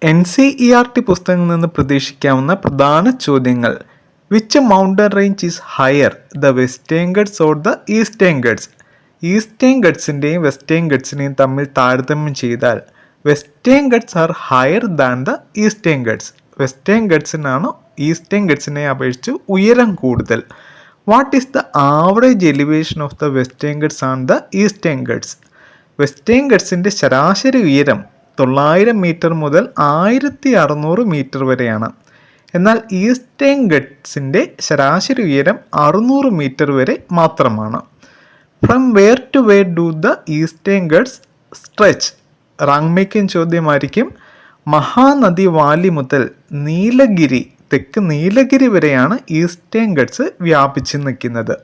NCERT പുസ്തകങ്ങളിൽ നിന്ന് പ്രതീക്ഷിക്കാവുന്ന പ്രധാന ചോദ്യങ്ങൾ. Which mountain range is higher, the Western Ghats or the Eastern Ghats? Eastern ഗട്ട്സിൻ്റെയും വെസ്റ്റേൺ ഗട്ട്സിനെയും തമ്മിൽ താരതമ്യം ചെയ്താൽ Western Ghats are higher than the Eastern Ghats. Western ഗട്ട്സിനാണ് ഈസ്റ്റേൺ ഗട്ട്സിനെ അപേക്ഷിച്ച് ഉയരം കൂടുതൽ. What is the average elevation of the Western Ghats and the Eastern Ghats? Western ഗട്ട്സിൻ്റെ ശരാശരി ഉയരം 900 മീറ്റർ മുതൽ 1600 മീറ്റർ വരെയാണ്. എന്നാൽ ഈസ്റ്റേൺ ഗട്ട്സിൻ്റെ ശരാശരി ഉയരം 600 മീറ്റർ വരെ മാത്രമാണ്. From where to where do the Eastern Ghats stretch? Rank making ചോദ്യമായിരിക്കും. മഹാനദി വാലി മുതൽ നീലഗിരി, തെക്ക് നീലഗിരി വരെയാണ് ഈസ്റ്റേൺ ഗട്ട്സ് വ്യാപിച്ചു നിൽക്കുന്നത്.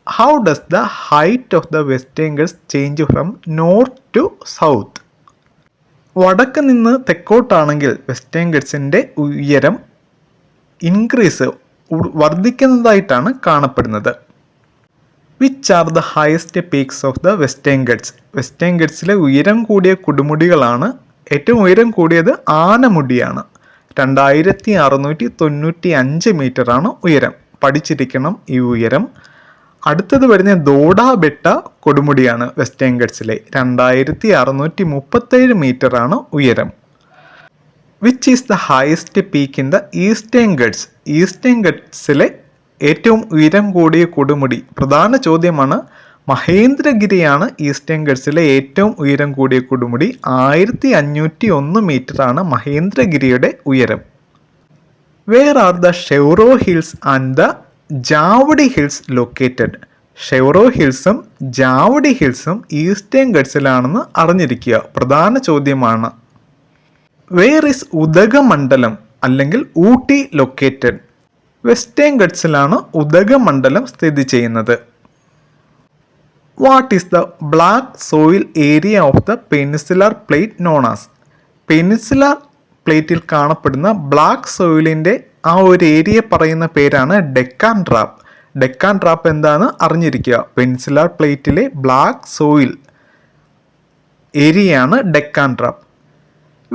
How does the height of the western Ghats change from north to south? വടക്ക് നിന്ന് തെക്കോട്ടാണെങ്കിൽ വെസ്റ്റേൺ ഗട്ട്സിൻ്റെ ഉയരം വർദ്ധിക്കുന്നതായിട്ടാണ് കാണപ്പെടുന്നത്. Which are the highest peaks of the Western Ghats? Western ഗട്ട്സിലെ ഉയരം കൂടിയ കൊടുമുടികളാണ്. ഏറ്റവും ഉയരം കൂടിയത് ആനമുടിയാണ്. 2695 മീറ്ററാണ് ഉയരം. പഠിച്ചിരിക്കണം ഈ ഉയരം. അടുത്തത് വരുന്ന ദോഡാബെട്ട കൊടുമുടിയാണ് വെസ്റ്റേൺ ഗട്ട്സിലെ. 2637 മീറ്ററാണ് ഉയരം. Which is the highest peak in the Eastern Ghats? Eastern ഗട്ട്സിലെ ഏറ്റവും ഉയരം കൂടിയ കൊടുമുടി പ്രധാന ചോദ്യമാണ്. മഹേന്ദ്രഗിരിയാണ് ഈസ്റ്റേൺ ഗട്ട്സിലെ ഏറ്റവും ഉയരം കൂടിയ കൊടുമുടി. 1501 മീറ്ററാണ് മഹേന്ദ്രഗിരിയുടെ ഉയരം. Where are the Shevaroy Hills and the Javadi Hills located? Shevaroy ഹിൽസും ജാവഡി ഹിൽസും ഈസ്റ്റേൺ ഗട്ട്സിലാണെന്ന് അറിഞ്ഞിരിക്കുക. പ്രധാന ചോദ്യമാണ്. വേർ ഇസ് ഉദകമണ്ഡലം അല്ലെങ്കിൽ ഊട്ടി ലൊക്കേറ്റഡ്? വെസ്റ്റേൺ ഗട്ട്സിലാണ് ഉദകമണ്ഡലം സ്ഥിതി ചെയ്യുന്നത്. What is the black soil area of the peninsular plate known as? Peninsular പ്ലേറ്റിൽ കാണപ്പെടുന്ന ബ്ലാക്ക് സോയിലിൻ്റെ ആ ഒരു ഏരിയ പറയുന്ന പേരാണ് ഡെക്കാൻ ട്രാപ്പ്. ഡെക്കാൻ ട്രാപ്പ് എന്താണെന്ന് അറിഞ്ഞിരിക്കുക. പെനിൻസുലാർ പ്ലേറ്റിലെ ബ്ലാക്ക് സോയിൽ ഏരിയയാണ് Deccan trap.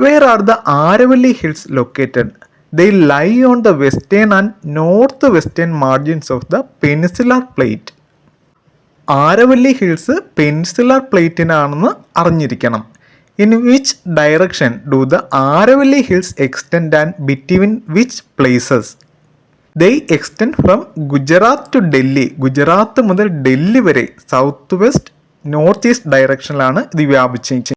Where are the Aravalli Hills located? They lie on the western and north western margins of the peninsular plate. Aravalli Hills peninsular പ്ലേറ്റിനാണെന്ന് അറിഞ്ഞിരിക്കണം. In which direction do the Aravalli Hills extend and between which places? They extend from Gujarat to Delhi. Gujarat മുതൽ ഡൽഹി വരെ south west north east ഡയറക്ഷനിലാണ് ഇത് വ്യാപിച്ചിരിക്കുന്നത്.